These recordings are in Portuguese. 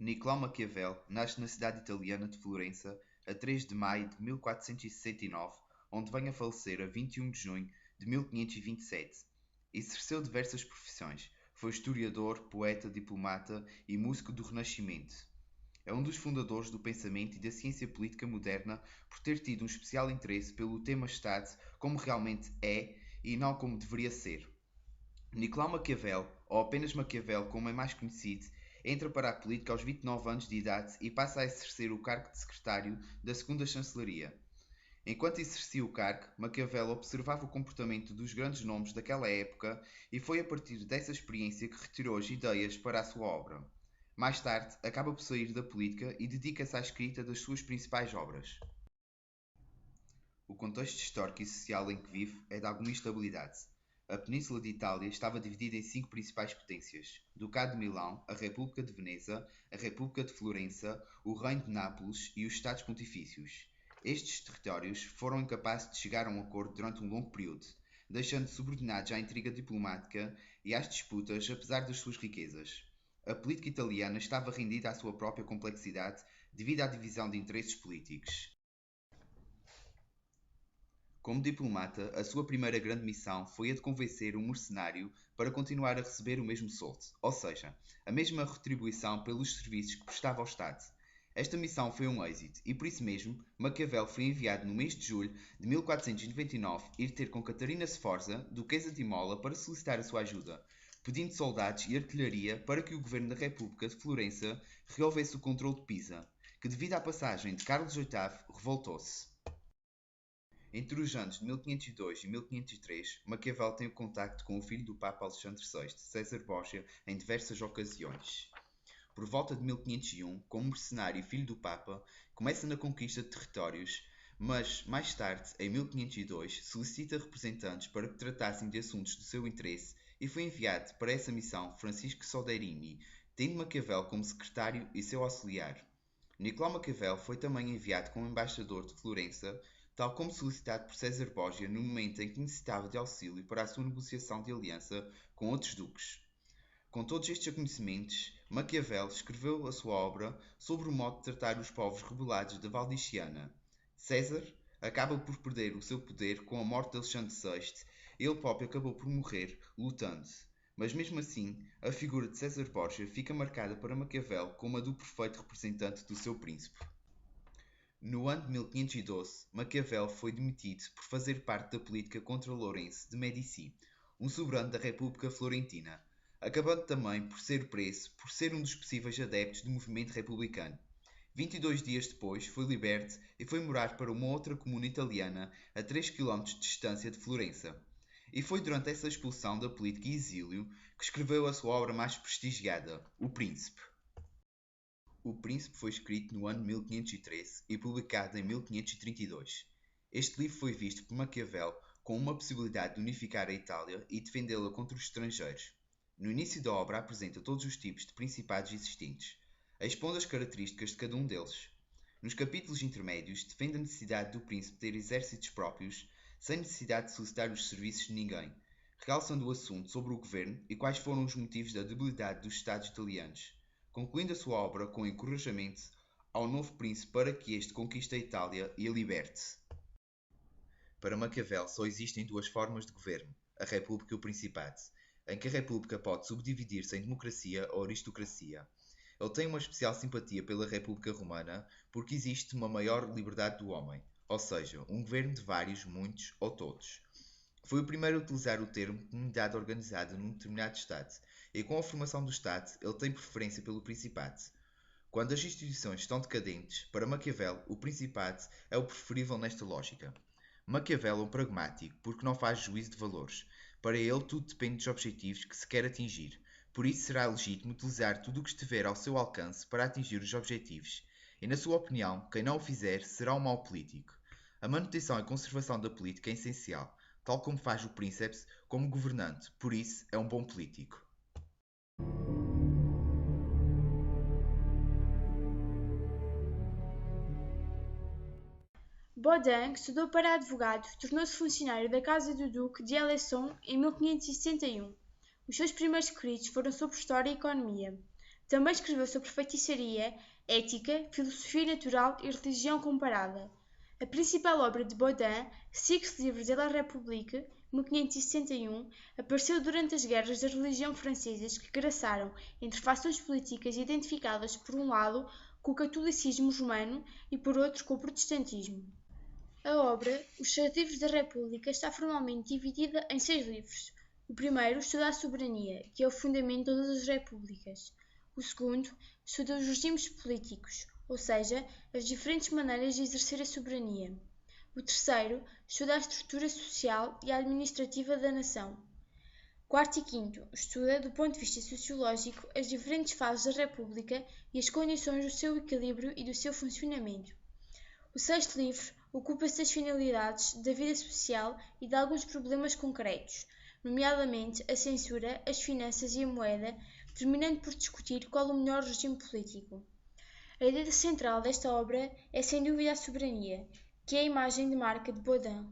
Nicolau Maquiavel nasce na cidade italiana de Florença a 3 de maio de 1469, onde vem a falecer a 21 de junho de 1527. Exerceu diversas profissões. Foi historiador, poeta, diplomata e músico do Renascimento. É um dos fundadores do pensamento e da ciência política moderna por ter tido um especial interesse pelo tema Estado como realmente é e não como deveria ser. Nicolau Maquiavel, ou apenas Maquiavel como é mais conhecido, entra para a política aos 29 anos de idade e passa a exercer o cargo de secretário da segunda chancelaria. Enquanto exercia o cargo, Maquiavel observava o comportamento dos grandes nomes daquela época e foi a partir dessa experiência que retirou as ideias para a sua obra. Mais tarde, acaba por sair da política e dedica-se à escrita das suas principais obras. O contexto histórico e social em que vive é de alguma instabilidade. A Península de Itália estava dividida em 5 principais potências: Ducado de Milão, a República de Veneza, a República de Florença, o Reino de Nápoles e os Estados Pontifícios. Estes territórios foram incapazes de chegar a um acordo durante um longo período, deixando subordinados à intriga diplomática e às disputas, apesar das suas riquezas. A política italiana estava rendida à sua própria complexidade devido à divisão de interesses políticos. Como diplomata, a sua primeira grande missão foi a de convencer um mercenário para continuar a receber o mesmo soldo, ou seja, a mesma retribuição pelos serviços que prestava ao Estado. Esta missão foi um êxito e, por isso mesmo, Maquiavel foi enviado no mês de julho de 1499 ir ter com Catarina Sforza, duquesa de Imola, para solicitar a sua ajuda, pedindo soldados e artilharia para que o governo da República de Florença resolvesse o controle de Pisa, que devido à passagem de Carlos VIII revoltou-se. Entre os anos de 1502 e 1503, Maquiavel tem o contacto com o filho do Papa Alexandre VI, César Borgia, em diversas ocasiões. Por volta de 1501, como mercenário e filho do Papa, começa na conquista de territórios, mas, mais tarde, em 1502, solicita representantes para que tratassem de assuntos do seu interesse e foi enviado para essa missão Francisco Soderini, tendo Maquiavel como secretário e seu auxiliar. Nicolau Maquiavel foi também enviado como embaixador de Florença, tal como solicitado por César Borgia no momento em que necessitava de auxílio para a sua negociação de aliança com outros duques. Com todos estes acontecimentos, Maquiavel escreveu a sua obra sobre o modo de tratar os povos rebelados da Valdiciana. César acaba por perder o seu poder com a morte de Alexandre VI e ele próprio acabou por morrer lutando. Mas mesmo assim, a figura de César Borgia fica marcada para Maquiavel como a do perfeito representante do seu príncipe. No ano de 1512, Maquiavel foi demitido por fazer parte da política contra Lourenço de Médici, um soberano da República Florentina, acabando também por ser preso por ser um dos possíveis adeptos do movimento republicano. 22 dias depois foi liberto e foi morar para uma outra comuna italiana a 3 km de distância de Florença. E foi durante essa expulsão da política e exílio que escreveu a sua obra mais prestigiada, O Príncipe. O Príncipe foi escrito no ano 1513 e publicado em 1532. Este livro foi visto por Maquiavel como uma possibilidade de unificar a Itália e defendê-la contra os estrangeiros. No início da obra apresenta todos os tipos de principados existentes, expondo as características de cada um deles. Nos capítulos intermédios defende a necessidade do príncipe ter exércitos próprios, sem necessidade de solicitar os serviços de ninguém, realçando o assunto sobre o governo e quais foram os motivos da debilidade dos Estados italianos, concluindo a sua obra com encorajamento ao novo príncipe para que este conquiste a Itália e a liberte. Para Maquiavel só existem duas formas de governo, a República e o Principado, em que a República pode subdividir-se em democracia ou aristocracia. Ele tem uma especial simpatia pela República Romana porque existe uma maior liberdade do homem, ou seja, um governo de vários, muitos ou todos. Foi o primeiro a utilizar o termo comunidade organizada num determinado Estado, e com a formação do Estado, ele tem preferência pelo Principado. Quando as instituições estão decadentes, para Maquiavel, o Principado é o preferível nesta lógica. Maquiavel é um pragmático porque não faz juízo de valores. Para ele, tudo depende dos objetivos que se quer atingir. Por isso, será legítimo utilizar tudo o que estiver ao seu alcance para atingir os objetivos. E, na sua opinião, quem não o fizer será um mau político. A manutenção e conservação da política é essencial, tal como faz o Princeps como governante, por isso é um bom político. Baudin, que estudou para advogado, tornou-se funcionário da Casa do Duque de Alençon em 1561. Os seus primeiros escritos foram sobre história e economia. Também escreveu sobre feitiçaria, ética, filosofia natural e religião comparada. A principal obra de Baudin, Six Livres de la République, 1561, apareceu durante as guerras da religião francesas que graçaram entre fações políticas identificadas por um lado com o catolicismo romano e por outro com o protestantismo. A obra, Os 6 Livros da República, está formalmente dividida em 6 livros. O primeiro estuda a soberania, que é o fundamento de todas as repúblicas. O segundo estuda os regimes políticos, ou seja, as diferentes maneiras de exercer a soberania. O terceiro estuda a estrutura social e administrativa da nação. Quarto e quinto estuda, do ponto de vista sociológico, as diferentes fases da república e as condições do seu equilíbrio e do seu funcionamento. O sexto livro ocupa-se das finalidades da vida social e de alguns problemas concretos, nomeadamente a censura, as finanças e a moeda, terminando por discutir qual o melhor regime político. A ideia central desta obra é sem dúvida a soberania, que é a imagem de marca de Baudin.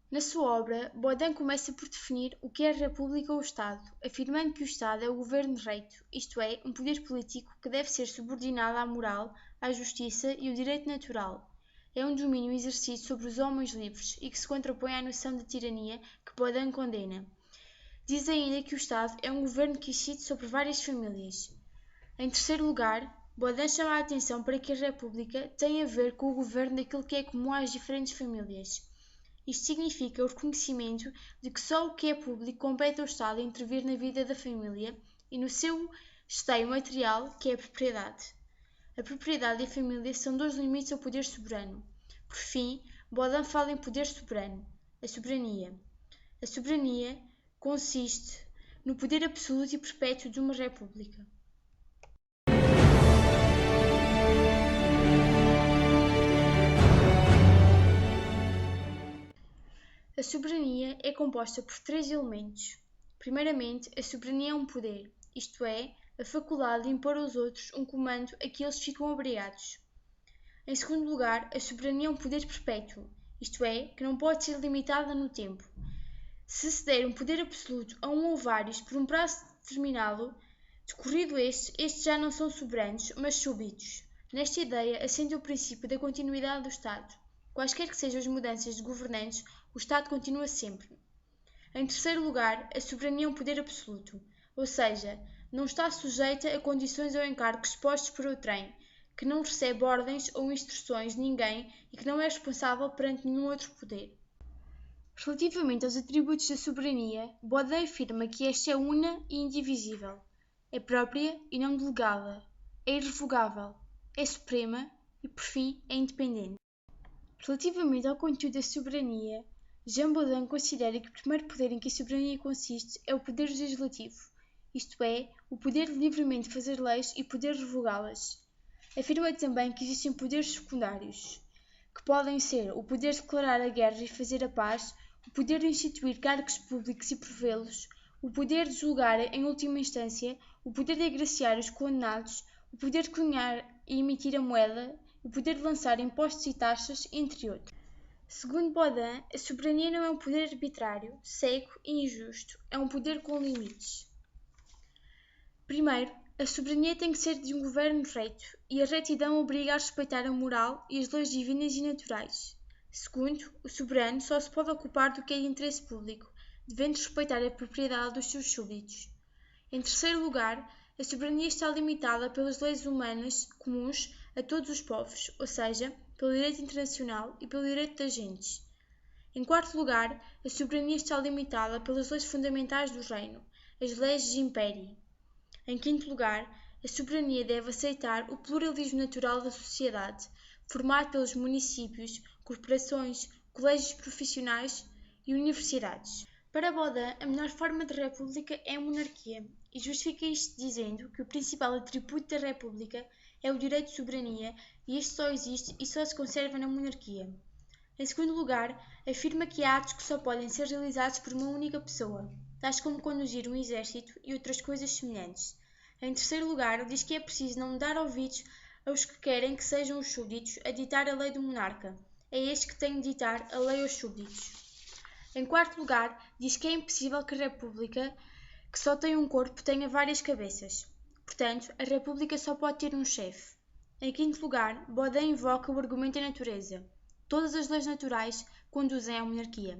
Na sua obra, Baudin começa por definir o que é a República ou o Estado, afirmando que o Estado é o governo reito, isto é, um poder político que deve ser subordinado à moral, à justiça e ao direito natural. É um domínio exercido sobre os homens livres e que se contrapõe à noção de tirania que Baudin condena. Diz ainda que o Estado é um governo que incide sobre várias famílias. Em terceiro lugar, Baudin chama a atenção para que a República tem a ver com o governo daquilo que é comum às diferentes famílias. Isto significa o reconhecimento de que só o que é público compete ao Estado a intervir na vida da família e no seu esteio material, que é a propriedade. A propriedade e a família são dois limites ao poder soberano. Por fim, Baudin fala em poder soberano, a soberania. A soberania consiste no poder absoluto e perpétuo de uma república. A soberania é composta por 3 elementos. Primeiramente, a soberania é um poder, isto é, a faculdade de impor aos outros um comando a que eles ficam obrigados. Em segundo lugar, a soberania é um poder perpétuo, isto é, que não pode ser limitada no tempo. Se se der um poder absoluto a um ou vários por um prazo determinado, decorrido estes já não são soberanos, mas súbditos. Nesta ideia assenta o princípio da continuidade do Estado. Quaisquer que sejam as mudanças de governantes, o Estado continua sempre. Em terceiro lugar, a soberania é um poder absoluto, ou seja, não está sujeita a condições ou encargos postos por outrem, que não recebe ordens ou instruções de ninguém e que não é responsável perante nenhum outro poder. Relativamente aos atributos da soberania, Baudin afirma que esta é una e indivisível, é própria e não delegada, é irrevogável, é suprema e, por fim, é independente. Relativamente ao conteúdo da soberania, Jean Baudin considera que o primeiro poder em que a soberania consiste é o poder legislativo, isto é, o poder de livremente fazer leis e poder revogá-las. Afirma também que existem poderes secundários, que podem ser o poder de declarar a guerra e fazer a paz, o poder de instituir cargos públicos e provê-los, o poder de julgar em última instância, o poder de agraciar os condenados, o poder de cunhar e emitir a moeda, o poder de lançar impostos e taxas, entre outros. Segundo Baudin, a soberania não é um poder arbitrário, cego e injusto, é um poder com limites. Primeiro, a soberania tem que ser de um governo reto, e a retidão obriga a respeitar a moral e as leis divinas e naturais. Segundo, o soberano só se pode ocupar do que é de interesse público, devendo respeitar a propriedade dos seus súbditos. Em terceiro lugar, a soberania está limitada pelas leis humanas comuns a todos os povos, ou seja, pelo direito internacional e pelo direito das gentes. Em quarto lugar, a soberania está limitada pelas leis fundamentais do reino, as leis de império. Em quinto lugar, a soberania deve aceitar o pluralismo natural da sociedade, formado pelos municípios, corporações, colégios profissionais e universidades. Para Baudin, a melhor forma de república é a monarquia, e justifica isto dizendo que o principal atributo da república é o direito de soberania, e este só existe e só se conserva na monarquia. Em segundo lugar, afirma que há atos que só podem ser realizados por uma única pessoa, tais como conduzir um exército e outras coisas semelhantes. Em terceiro lugar, diz que é preciso não dar ouvidos aos que querem que sejam os súbditos a ditar a lei do monarca. É este que tem de ditar a lei aos súbditos. Em quarto lugar, diz que é impossível que a república, que só tem um corpo, tenha várias cabeças. Portanto, a República só pode ter um chefe. Em quinto lugar, Baudin invoca o argumento da natureza. Todas as leis naturais conduzem à monarquia.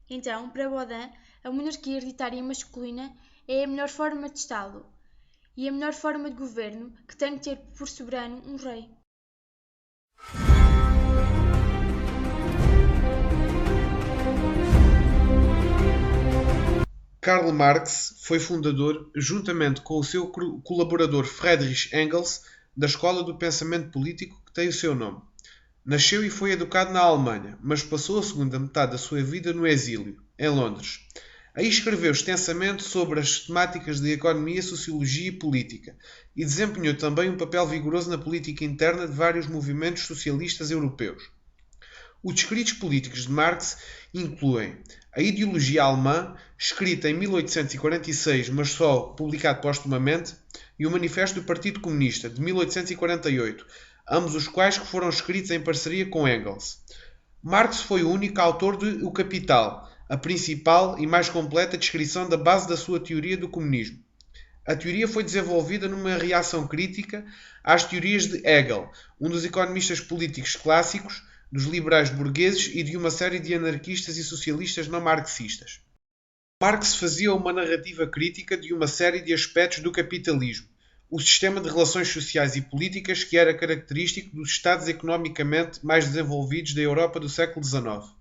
Então, para Baudin, a monarquia hereditária e masculina é a melhor forma de Estado e a melhor forma de governo, que tem que ter por soberano um rei. Karl Marx foi fundador, juntamente com o seu colaborador Friedrich Engels, da escola do pensamento político que tem o seu nome. Nasceu e foi educado na Alemanha, mas passou a segunda metade da sua vida no exílio, em Londres. Aí escreveu extensamente sobre as temáticas de economia, sociologia e política, e desempenhou também um papel vigoroso na política interna de vários movimentos socialistas europeus. Os escritos políticos de Marx incluem a Ideologia Alemã, escrita em 1846, mas só publicado póstumamente, e o Manifesto do Partido Comunista, de 1848, ambos os quais que foram escritos em parceria com Engels. Marx foi o único autor de O Capital, a principal e mais completa descrição da base da sua teoria do comunismo. A teoria foi desenvolvida numa reação crítica às teorias de Hegel, um dos economistas políticos clássicos, dos liberais burgueses e de uma série de anarquistas e socialistas não marxistas. Marx fazia uma narrativa crítica de uma série de aspectos do capitalismo, o sistema de relações sociais e políticas que era característico dos estados economicamente mais desenvolvidos da Europa do século XIX.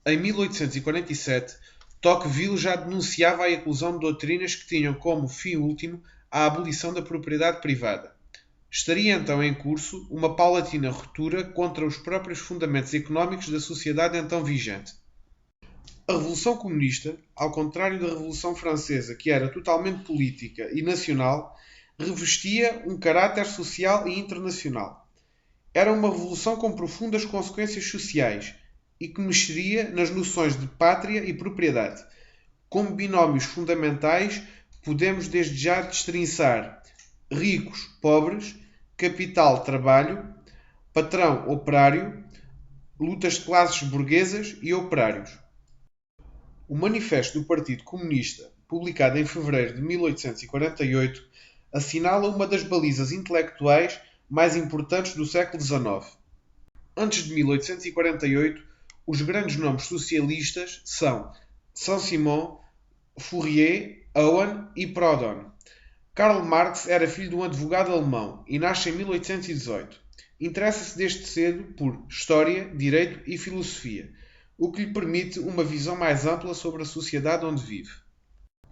Em 1847, Tocqueville já denunciava a eclosão de doutrinas que tinham como fim último a abolição da propriedade privada. Estaria então em curso uma paulatina ruptura contra os próprios fundamentos económicos da sociedade então vigente. A Revolução Comunista, ao contrário da Revolução Francesa, que era totalmente política e nacional, revestia um caráter social e internacional. Era uma revolução com profundas consequências sociais e que mexeria nas noções de pátria e propriedade. Como binómios fundamentais, podemos desde já destrinçar ricos, pobres, capital, trabalho, patrão, operário, lutas de classes burguesas e operários. O Manifesto do Partido Comunista, publicado em fevereiro de 1848, assinala uma das balizas intelectuais mais importantes do século XIX. Antes de 1848, os grandes nomes socialistas são Saint-Simon, Fourier, Owen e Proudhon. Karl Marx era filho de um advogado alemão e nasce em 1818. Interessa-se desde cedo por História, Direito e Filosofia, o que lhe permite uma visão mais ampla sobre a sociedade onde vive.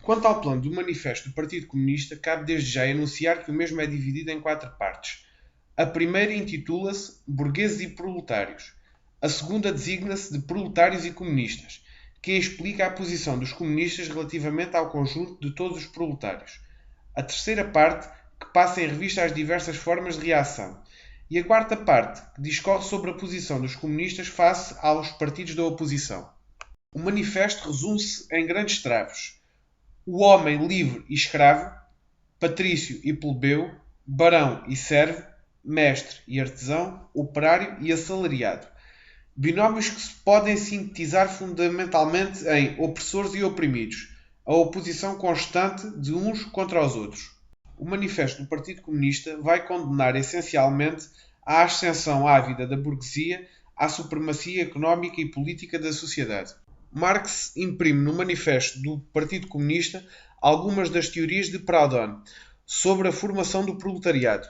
Quanto ao plano do Manifesto do Partido Comunista, cabe desde já enunciar que o mesmo é dividido em 4 partes. A primeira intitula-se Burgueses e Proletários. A segunda designa-se de Proletários e Comunistas, que explica a posição dos comunistas relativamente ao conjunto de todos os proletários. A terceira parte, que passa em revista as diversas formas de reação. E a quarta parte, que discorre sobre a posição dos comunistas face aos partidos da oposição. O manifesto resume-se em grandes trapos: o homem livre e escravo, patrício e plebeu, barão e servo, mestre e artesão, operário e assalariado. Binómios que se podem sintetizar fundamentalmente em opressores e oprimidos, a oposição constante de uns contra os outros. O Manifesto do Partido Comunista vai condenar essencialmente a ascensão ávida da burguesia à supremacia económica e política da sociedade. Marx imprime no Manifesto do Partido Comunista algumas das teorias de Proudhon sobre a formação do proletariado.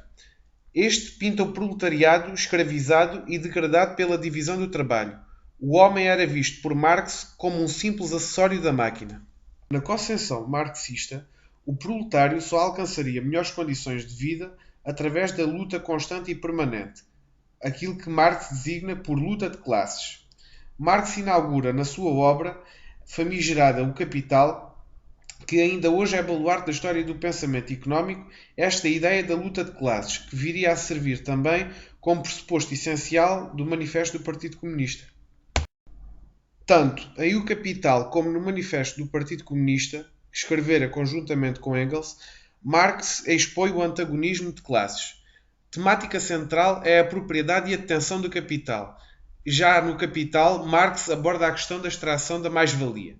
Este pinta o proletariado escravizado e degradado pela divisão do trabalho. O homem era visto por Marx como um simples acessório da máquina. Na concepção marxista, o proletário só alcançaria melhores condições de vida através da luta constante e permanente, aquilo que Marx designa por luta de classes. Marx inaugura na sua obra famigerada O Capital, que ainda hoje é baluarte da história do pensamento económico, esta ideia da luta de classes, que viria a servir também como pressuposto essencial do Manifesto do Partido Comunista. Tanto em O Capital como no Manifesto do Partido Comunista, que escrevera conjuntamente com Engels, Marx expõe o antagonismo de classes. Temática central é a propriedade e a detenção do capital. Já no Capital, Marx aborda a questão da extração da mais-valia.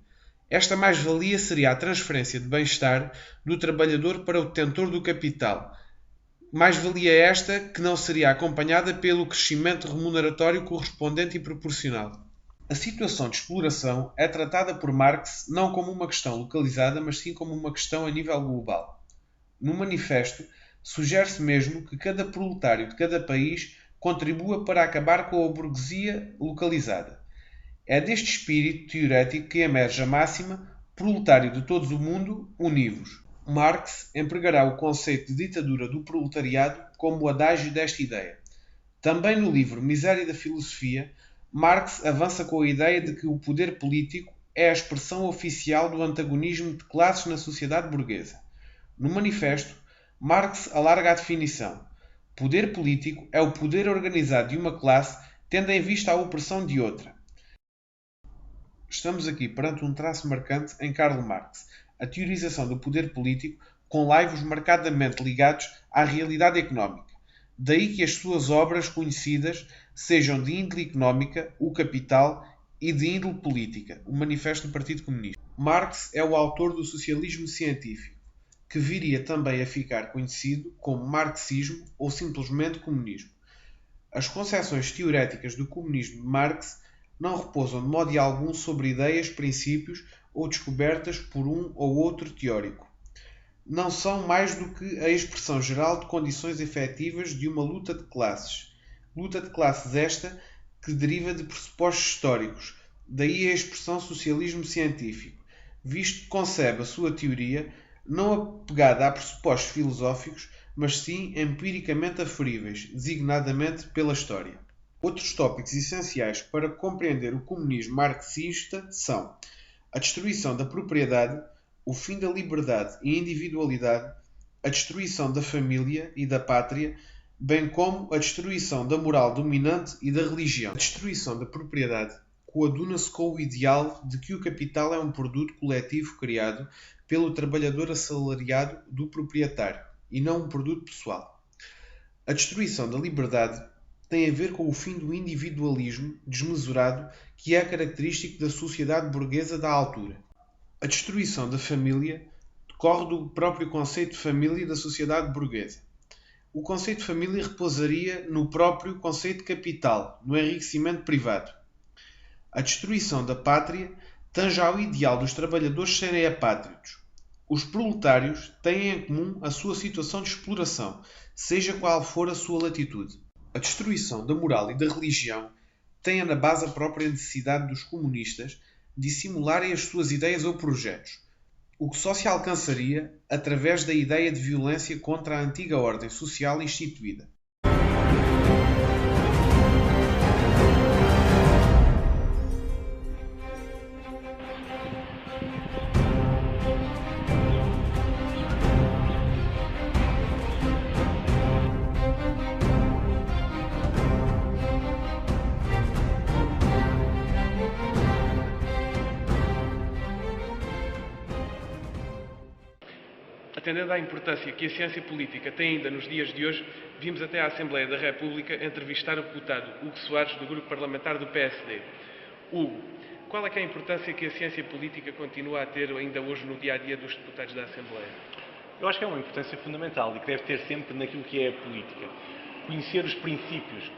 Esta mais-valia seria a transferência de bem-estar do trabalhador para o detentor do capital. Mais-valia esta que não seria acompanhada pelo crescimento remuneratório correspondente e proporcional. A situação de exploração é tratada por Marx não como uma questão localizada, mas sim como uma questão a nível global. No manifesto, sugere-se mesmo que cada proletário de cada país contribua para acabar com a burguesia localizada. É deste espírito teorético que emerge a máxima proletário de todo o mundo, univos. Marx empregará o conceito de ditadura do proletariado como o adágio desta ideia. Também no livro Miséria da Filosofia, Marx avança com a ideia de que o poder político é a expressão oficial do antagonismo de classes na sociedade burguesa. No manifesto, Marx alarga a definição. Poder político é o poder organizado de uma classe tendo em vista a opressão de outra. Estamos aqui perante um traço marcante em Karl Marx, a teorização do poder político com laivos marcadamente ligados à realidade económica. Daí que as suas obras conhecidas sejam de índole económica, o Capital, e de índole política, o Manifesto do Partido Comunista. Marx é o autor do socialismo científico, que viria também a ficar conhecido como marxismo ou simplesmente comunismo. As concepções teoréticas do comunismo de Marx não repousam de modo algum sobre ideias, princípios ou descobertas por um ou outro teórico. Não são mais do que a expressão geral de condições efetivas de uma luta de classes. Luta de classes esta que deriva de pressupostos históricos, daí a expressão socialismo científico, visto que concebe a sua teoria não apegada a pressupostos filosóficos, mas sim empiricamente aferíveis, designadamente pela história. Outros tópicos essenciais para compreender o comunismo marxista são a destruição da propriedade, o fim da liberdade e individualidade, a destruição da família e da pátria, bem como a destruição da moral dominante e da religião. A destruição da propriedade coaduna-se com o ideal de que o capital é um produto coletivo criado pelo trabalhador assalariado do proprietário, e não um produto pessoal. A destruição da liberdade tem a ver com o fim do individualismo desmesurado que é característico da sociedade burguesa da altura. A destruição da família decorre do próprio conceito de família da sociedade burguesa. O conceito de família repousaria no próprio conceito de capital, no enriquecimento privado. A destruição da pátria tange ao ideal dos trabalhadores serem apátridos. Os proletários têm em comum a sua situação de exploração, seja qual for a sua latitude. A destruição da moral e da religião tem na base a própria necessidade dos comunistas dissimularem as suas ideias ou projetos, o que só se alcançaria através da ideia de violência contra a antiga ordem social instituída. Atendendo à importância que a ciência política tem ainda nos dias de hoje, vimos até à Assembleia da República entrevistar o deputado Hugo Soares, do grupo parlamentar do PSD. Hugo, qual é que é a importância que a ciência política continua a ter ainda hoje no dia-a-dia dos deputados da Assembleia? Eu acho que é uma importância fundamental e que deve ter sempre naquilo que é a política. Conhecer os princípios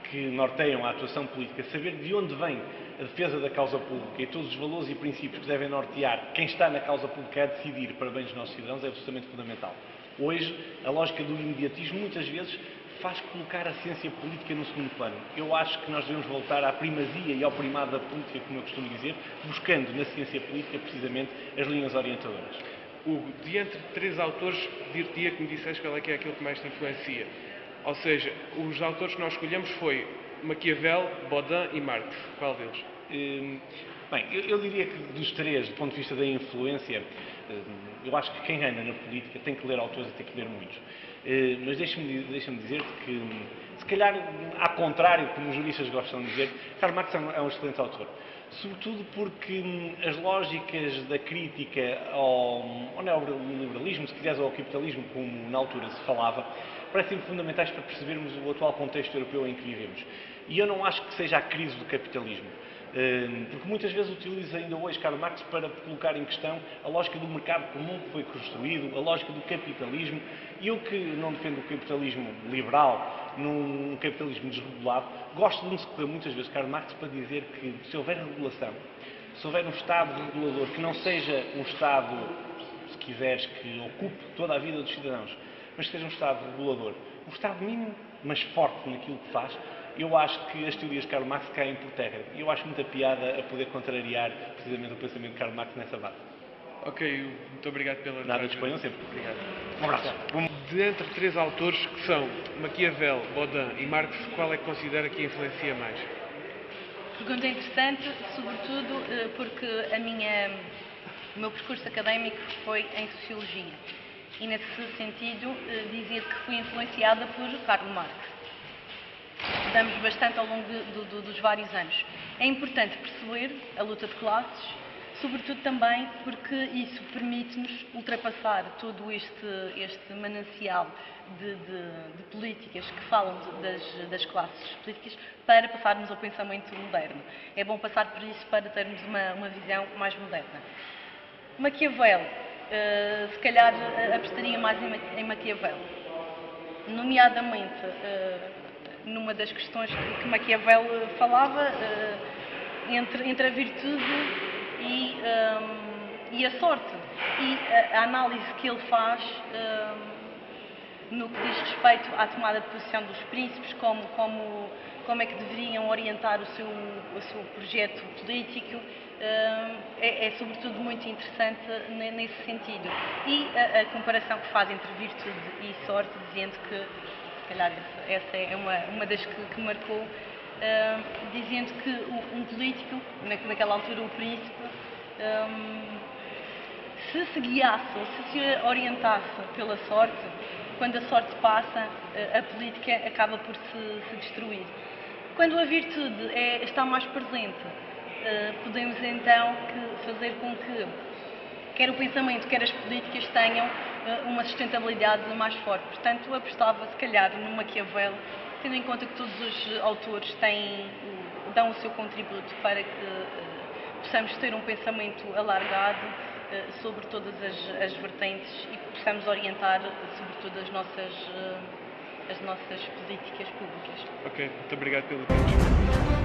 que norteiam a atuação política, saber de onde vem a defesa da causa pública e todos os valores e princípios que devem nortear quem está na causa pública a decidir para bem dos nossos cidadãos é absolutamente fundamental. Hoje, a lógica do imediatismo muitas vezes faz colocar a ciência política no segundo plano. Eu acho que nós devemos voltar à primazia e ao primado da política, como eu costumo dizer, buscando na ciência política precisamente as linhas orientadoras. Hugo, de entre três autores, dir-te-ia que me disseste qual é que é aquele que mais te influencia. Ou seja, os autores que nós escolhemos foi Maquiavel, Baudin e Marx. Qual deles? Bem, eu diria que dos três, do ponto de vista da influência, eu acho que quem anda na política tem que ler autores e tem que ler muitos. Mas deixa-me dizer-te que, se calhar, ao contrário, como os juristas gostam de dizer, Karl Marx é um excelente autor. Sobretudo porque as lógicas da crítica ao neoliberalismo, se quiseres, ou ao capitalismo, como na altura se falava, parecem fundamentais para percebermos o atual contexto europeu em que vivemos. E eu não acho que seja a crise do capitalismo. Porque muitas vezes utiliza ainda hoje Karl Marx para colocar em questão a lógica do mercado comum que foi construído, a lógica do capitalismo. E eu que não defendo o capitalismo liberal, num capitalismo desregulado, gosto de me recorrer muitas vezes Karl Marx para dizer que se houver regulação, se houver um Estado regulador que não seja um Estado, se quiseres, que ocupe toda a vida dos cidadãos, mas que seja um Estado regulador, um Estado mínimo, mas forte naquilo que faz, eu acho que as teorias de Karl Marx caem por terra. E eu acho muita piada a poder contrariar precisamente o pensamento de Karl Marx nessa base. Ok, muito obrigado pela Nada, disponham sempre. Obrigado. Um abraço. De entre 3 autores que são Maquiavel, Baudin e Marx, qual é que considera que influencia mais? Pergunta interessante, sobretudo porque o meu percurso académico foi em Sociologia. E nesse sentido, dizer que fui influenciada por Karl Marx. Estudamos bastante ao longo dos vários anos. É importante perceber a luta de classes, sobretudo também porque isso permite-nos ultrapassar todo este manancial de políticas que falam das classes políticas para passarmos ao pensamento moderno. É bom passar por isso para termos uma visão mais moderna. Maquiavel, se calhar apostaria mais em Maquiavel, nomeadamente numa das questões que Maquiavel falava, entre a virtude e a sorte. E a análise que ele faz no que diz respeito à tomada de posição dos príncipes, como é que deveriam orientar o seu projeto político, é sobretudo muito interessante nesse sentido. E a comparação que faz entre virtude e sorte, dizendo que, se calhar essa é uma das que marcou, dizendo que um político, naquela altura o príncipe, se guiasse ou se orientasse pela sorte, quando a sorte passa, a política acaba por se destruir. Quando a virtude está mais presente, podemos então fazer com que quer o pensamento, quer as políticas tenham uma sustentabilidade mais forte. Portanto, apostava se calhar no Maquiavel, tendo em conta que todos os autores dão o seu contributo para que possamos ter um pensamento alargado sobre todas as vertentes e possamos orientar sobretudo as nossas políticas públicas. Ok, muito obrigado pelo tempo.